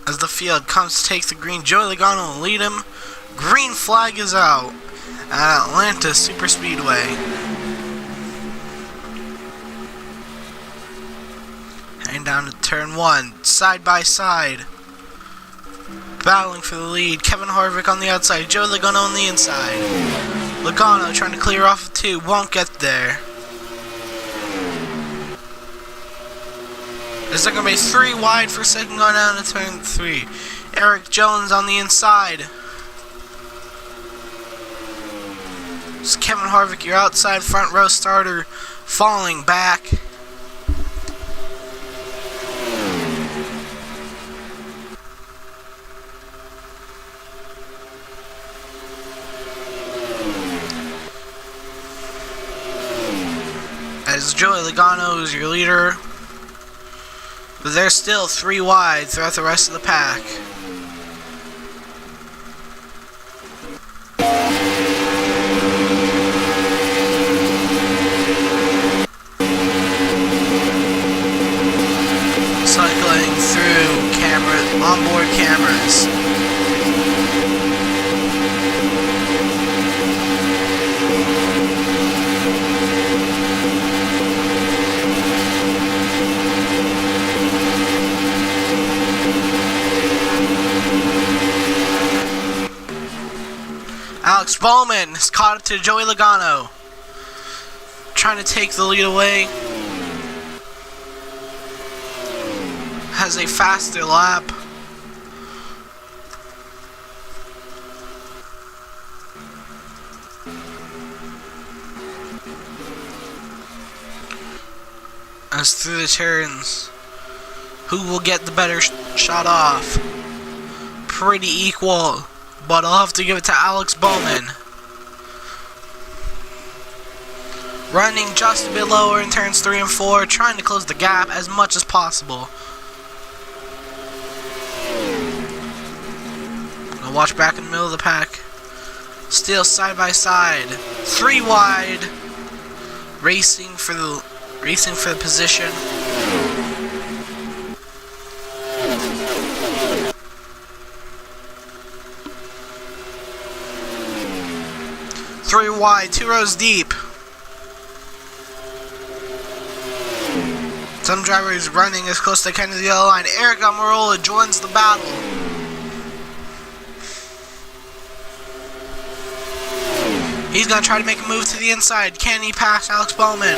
As the field comes to take the green, Joey Logano will lead him. Green flag is out at Atlanta Superspeedway. Heading down to turn 1, side by side. Battling for the lead. Kevin Harvick on the outside, Joey Logano on the inside. Logano trying to clear off 2, won't get there. There's going to be 3 wide for second going down to turn 3. Eric Jones on the inside. It's Kevin Harvick, your outside front row starter, falling back. As Joey Logano is your leader. But there's still 3 wide throughout the rest of the pack. Cycling through onboard cameras. Alex Bowman has caught up to Joey Logano, trying to take the lead away. Has a faster lap. As through the turns, who will get the better shot off? Pretty equal. But I'll have to give it to Alex Bowman. Running just a bit lower in turns 3 and 4, trying to close the gap as much as possible. I'll watch back in the middle of the pack. Still side by side. 3 wide. Racing for the position. Three wide, 2 rows deep. Some drivers running as close as they can to the yellow line. Eric Almirola joins the battle. He's going to try to make a move to the inside. Can he pass Alex Bowman?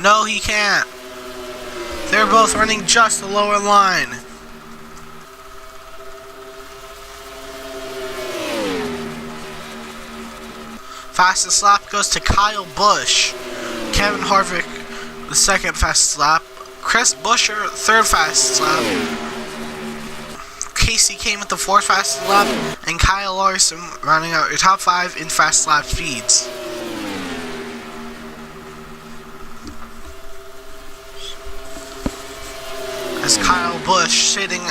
No, he can't. They're both running just the lower line. Fastest lap goes to Kyle Busch. Kevin Harvick, the second fastest lap. Chris Buescher, third fastest lap. Casey came with the fourth fastest lap. And Kyle Larson rounding out your top 5 in fast lap speeds. As Kyle Busch sitting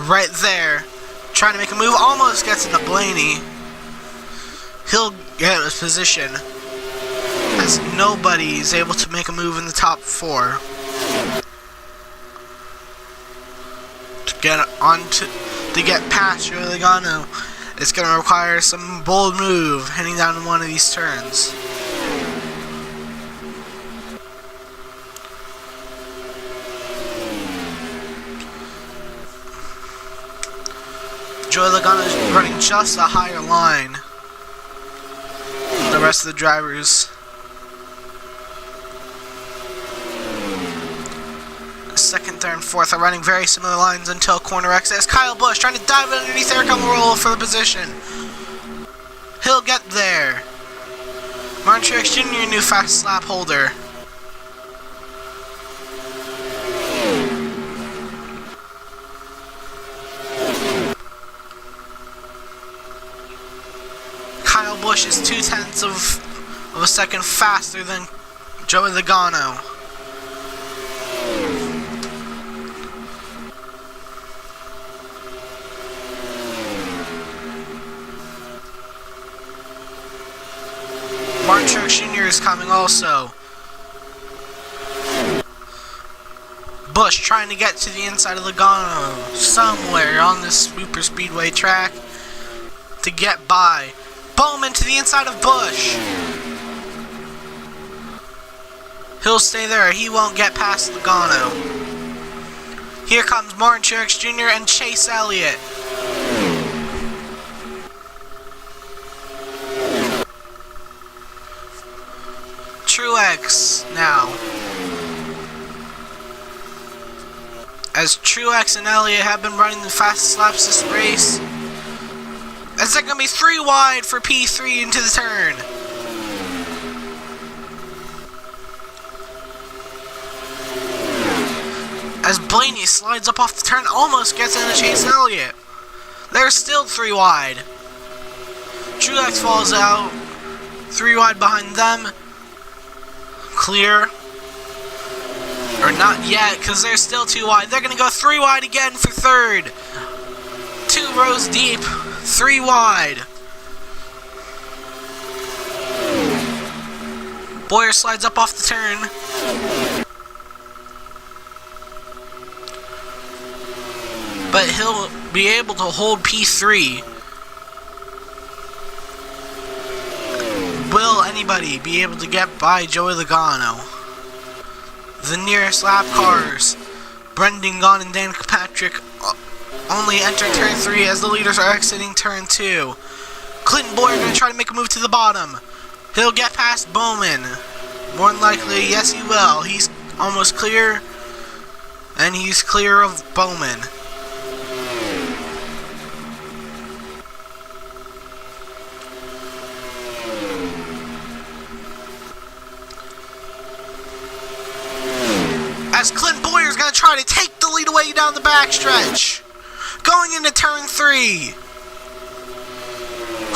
right there, trying to make a move, almost gets into Blaney. He'll get his position as nobody is able to make a move in the top 4 to get past Joey Logano. It's going to require some bold move heading down one of these turns. Joey Logano is running just a higher line the rest of the drivers. Second, third, and fourth are running very similar lines until corner exit. Kyle Busch trying to dive underneath Eric Almirola for the position. He'll get there. Martin Truex Jr., new fast lap holder. Kyle Busch is 0.2 of a second faster than Joey Logano. Martin Truex Jr. is coming also. Busch trying to get to the inside of Logano somewhere on this Superspeedway track to get by. Bowman to the inside of Busch. He'll stay there. He won't get past Logano. Here comes Martin Truex Jr. and Chase Elliott. Truex now. As Truex and Elliott have been running the fastest laps this race. As they're going to be 3 wide for P3 into the turn. As Blaney slides up off the turn, almost gets into Chase Elliott. They're still 3 wide. Truex falls out. 3 wide behind them. Clear. Or not yet, because they're still 2 wide. They're going to go 3 wide again for third. 2 rows deep. 3 wide. Bowyer slides up off the turn. But he'll be able to hold P3. Will anybody be able to get by Joey Logano? The nearest lap cars, Brendan Gaughan and Dan Patrick, only enter turn 3 as the leaders are exiting turn 2. Clinton Bowyer going to try to make a move to the bottom. He'll get past Bowman. More than likely, yes he will. He's almost clear, and he's clear of Bowman. As Clinton Bowyer's going to try to take the lead away down the backstretch. Going into turn 3.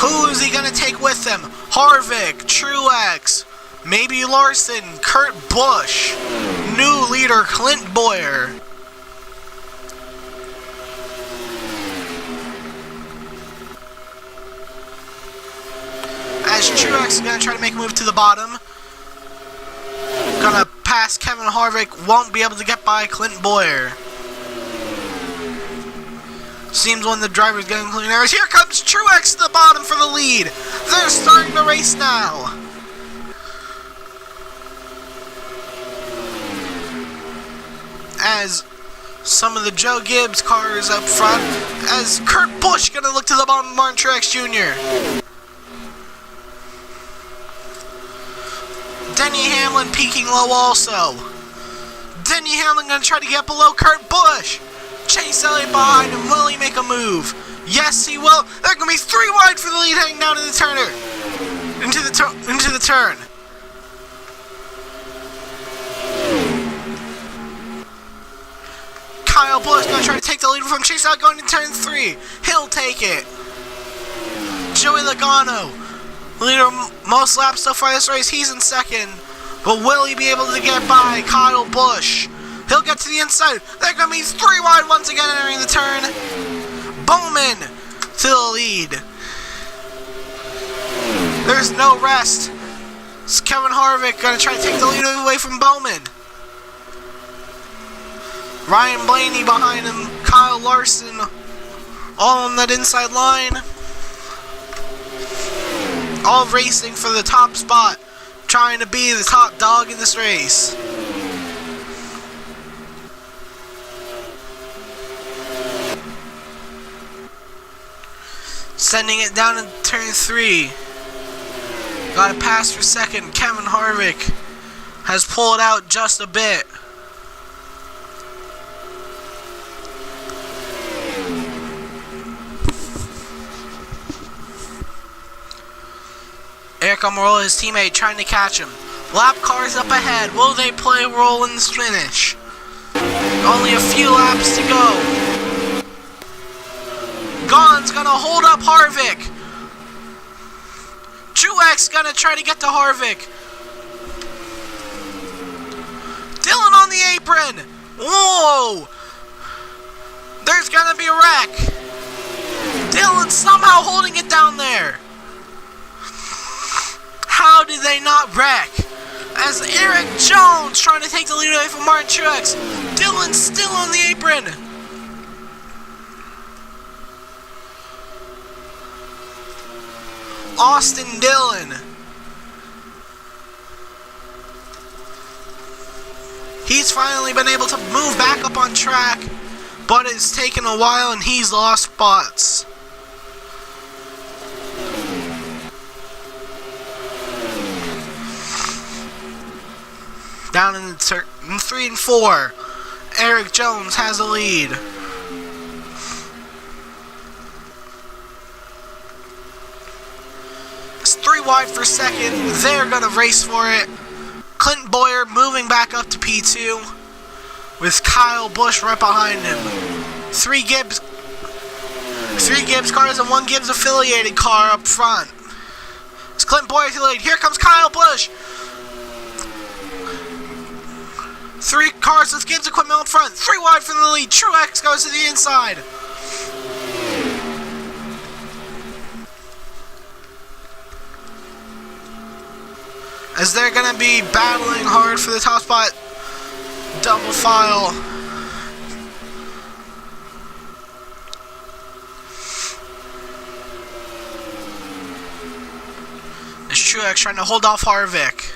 Who is he going to take with him? Harvick, Truex, maybe Larson, Kurt Busch. New leader, Clinton Bowyer. As Truex is going to try to make a move to the bottom. Gonna pass Kevin Harvick, won't be able to get by Clinton Bowyer. Seems one of the drivers getting clean errors. Here comes Truex to the bottom for the lead. They're starting the race now. As some of the Joe Gibbs cars up front, as Kurt Busch gonna look to the bottom of Martin Truex Jr. Denny Hamlin peaking low also. Denny Hamlin going to try to get below Kurt Busch. Chase Elliott behind him. Will he make a move? Yes, he will. They're going to be 3 wide for the lead heading down to the turner. Into the turn. Kyle Busch going to try to take the lead from Chase Elliott going to turn 3. He'll take it. Joey Logano. Leader most laps so far this race, he's in second. But will he be able to get by Kyle Busch? He'll get to the inside. They're going to be 3 wide once again entering the turn. Bowman to the lead. There's no rest. It's Kevin Harvick going to try to take the lead away from Bowman. Ryan Blaney behind him. Kyle Larson all on that inside line. All racing for the top spot, trying to be the top dog in this race. Sending it down in turn 3. Got a pass for second. Kevin Harvick has pulled out just a bit. Eric Almirola, his teammate, trying to catch him. Lap cars up ahead. Will they play a role in this finish? Only a few laps to go. Gaughan's going to hold up Harvick. Truex going to try to get to Harvick. Dillon on the apron. Whoa. There's going to be a wreck. Dillon somehow holding it down there. How did they not wreck? as Eric Jones trying to take the lead away from Martin Truex. Dylan still on the apron. Austin Dillon. He's finally been able to move back up on track, but it's taken a while and he's lost spots. Down in 3 and 4, Eric Jones has a lead. It's 3 wide for second. They're gonna race for it. Clint Boyer moving back up to P2 with Kyle Busch right behind him. 3 Gibbs cars and 1 Gibbs affiliated car up front. It's Clint Boyer to the lead. Here comes Kyle Busch. 3 cars with Gibbs equipment up front. 3 wide from the lead. Truex goes to the inside. As they're going to be battling hard for the top spot. Double file. As Truex trying to hold off Harvick.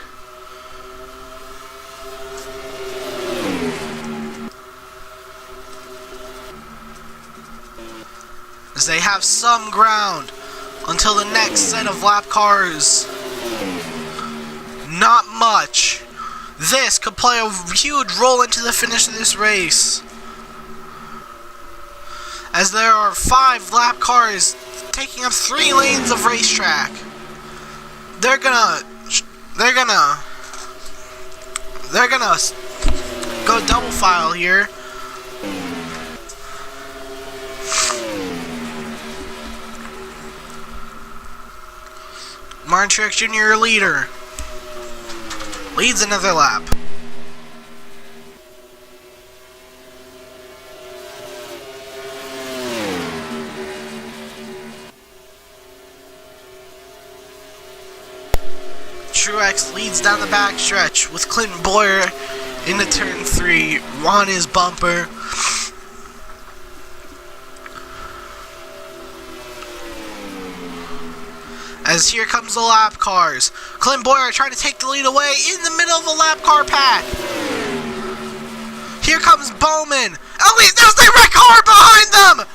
As they have some ground until the next set of lap cars. Not much. This could play a huge role into the finish of this race, as there are 5 lap cars taking up 3 lanes of racetrack. They're gonna go double file here. Martin Truex Jr. leader. Leads another lap. Truex leads down the backstretch with Clinton Boyer into turn 3 on his bumper. As here comes the lap cars. Clint Boyer trying to take the lead away in the middle of a lap car pack. Here comes Bowman. Oh wait, there's the wreck car behind them!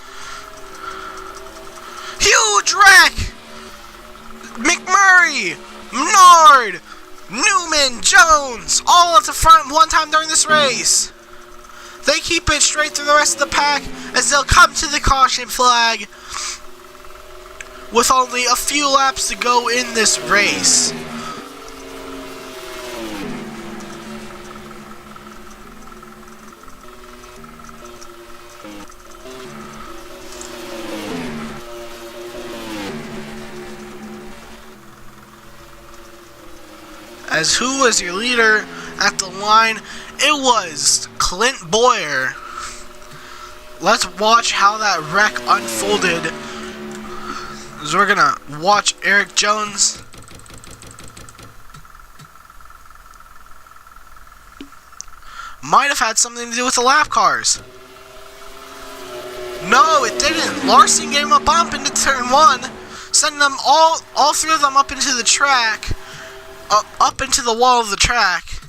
Huge wreck! McMurray, Menard, Newman, Jones, all at the front one time during this race. They keep it straight through the rest of the pack as they'll come to the caution flag with only a few laps to go in this race. As who was your leader at the line? It was Clint Boyer. Let's watch how that wreck unfolded. So we're gonna watch Eric Jones. Might have had something to do with the lap cars. No, it didn't. Larson gave him a bump into turn 1, sending them all 3 of them up into the track, up into the wall of the track.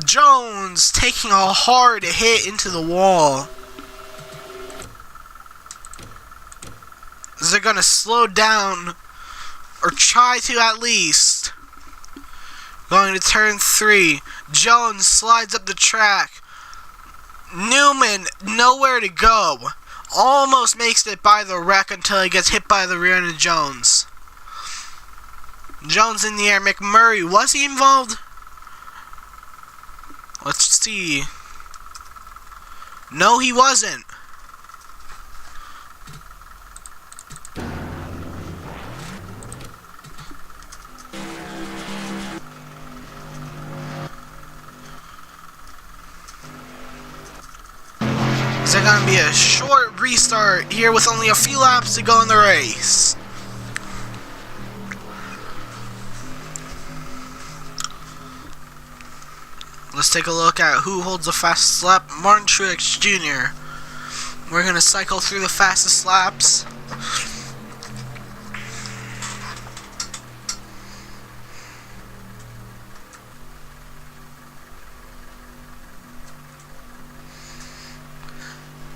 Jones taking a hard hit into the wall. They're gonna slow down, or try to at least. Going to turn 3. Jones slides up the track. Newman nowhere to go. Almost makes it by the wreck until he gets hit by the rear end of Jones. Jones in the air. McMurray, was he involved? Let's see. No, he wasn't. Is there going to be a short restart here with only a few laps to go in the race? let's take a look at who holds the fastest lap. Martin Truex Jr. We're going to cycle through the fastest laps.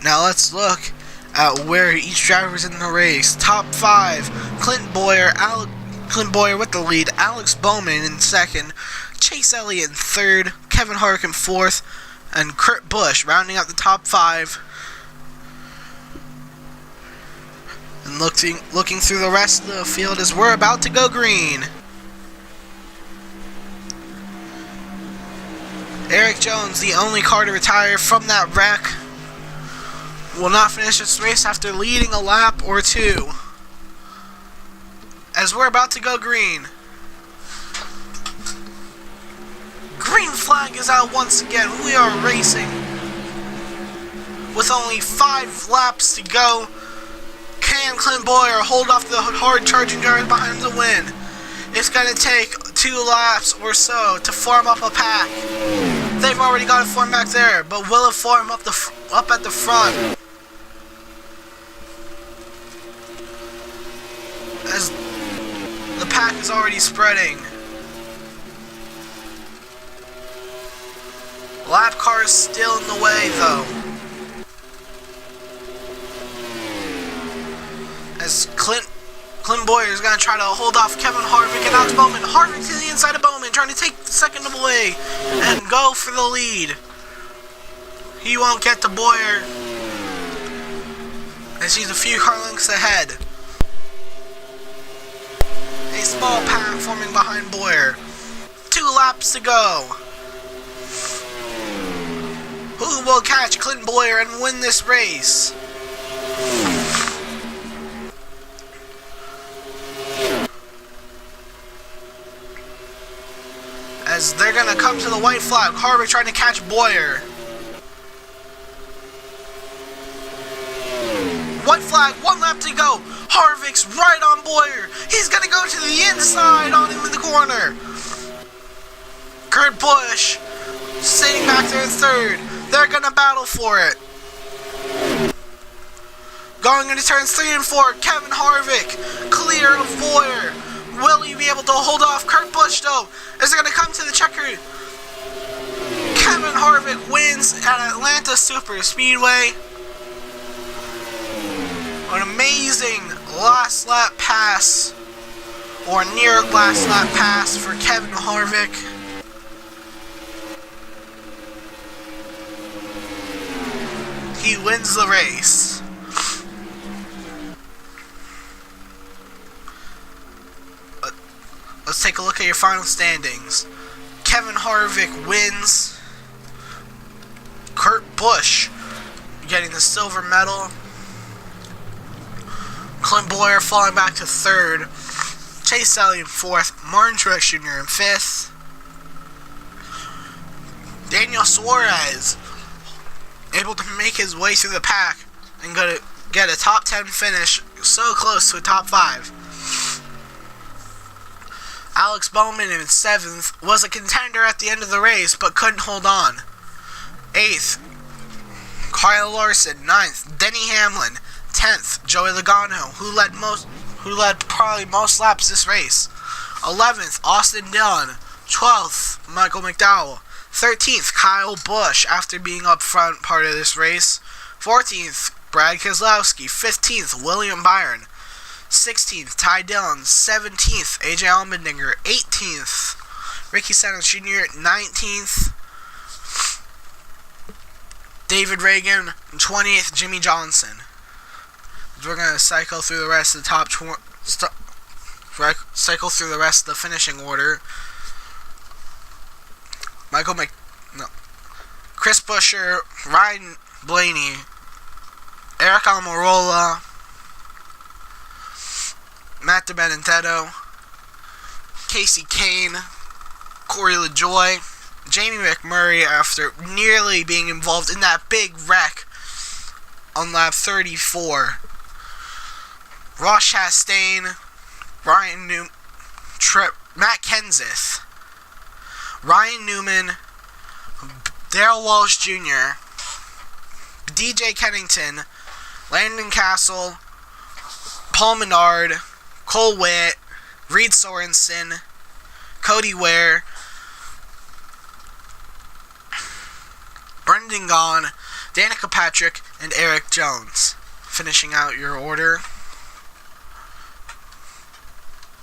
Now let's look at where each driver is in the race. Top 5, Clint Bowyer with the lead, Alex Bowman in second, Chase Elliott in third, Kevin Harvick in fourth, and Kurt Busch rounding out the top 5. And looking through the rest of the field as we're about to go green. Eric Jones, the only car to retire from that wreck, will not finish this race after leading a lap or two. As we're about to go green. Green flag is out once again. We are racing. With only 5 laps to go, can Clint Bowyer hold off the hard charging drivers behind the win? It's going to take 2 laps or so to form up a pack. They've already got it formed back there, but will it form up at the front? As the pack is already spreading. Lap car is still in the way though. As Clint Bowyer is going to try to hold off Kevin Harvick and Alex Bowman. Harvick to the inside of Bowman, trying to take the second away and go for the lead. He won't get to Bowyer, as he's a few car lengths ahead. A small pack forming behind Bowyer. 2 laps to go. Who will catch Clint Bowyer and win this race? As they're going to come to the white flag. Harvick trying to catch Bowyer. White flag, 1 lap to go. Harvick's right on Bowyer. He's going to go to the inside on him in the corner. Kurt Busch sitting back there in third. They're going to battle for it. Going into turns 3 and 4. Kevin Harvick clear of Bowyer. Will he be able to hold off Kurt Busch though? Is it going to come to the checker? Kevin Harvick wins at Atlanta Superspeedway. An amazing last lap pass, or near last lap pass for Kevin Harvick. He wins the race. Let's take a look at your final standings. Kevin Harvick wins. Kurt Busch getting the silver medal. Clint Bowyer falling back to third. Chase Elliott in fourth. Martin Truex Jr. in fifth. Daniel Suarez able to make his way through the pack and get a top 10 finish, so close to a top 5. Alex Bowman in 7th was a contender at the end of the race, but couldn't hold on. 8th, Kyle Larson. 9th, Denny Hamlin. 10th, Joey Logano, who led probably most laps this race. 11th, Austin Dillon. 12th, Michael McDowell. 13th, Kyle Busch, after being up front part of this race. 14th, Brad Keselowski. 15th, William Byron. 16th, Ty Dillon. 17th, AJ Allmendinger. 18th, Ricky Stenhouse Jr. 19th, David Reagan. And 20th, Jimmy Johnson. We're going to cycle through the rest of the cycle through the rest of the finishing order. Chris Buescher, Ryan Blaney, Eric Almirola, Matt DiBenedetto, Casey Kane, Corey LaJoie, Jamie McMurray, after nearly being involved in that big wreck on lap 34. Ross Chastain, Matt Kenseth, Ryan Newman, Darrell Walsh Jr., DJ Kennington, Landon Castle, Paul Menard, Cole Witt, Reed Sorensen, Cody Ware, Brendan Gaughan, Danica Patrick, and Eric Jones. Finishing out your order.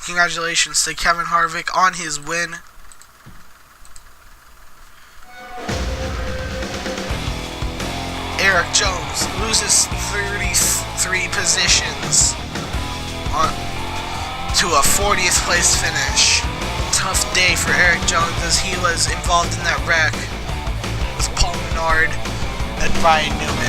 Congratulations to Kevin Harvick on his win. Eric Jones loses 33 positions to a 40th place finish. Tough day for Eric Jones as he was involved in that wreck with Paul Menard and Ryan Newman.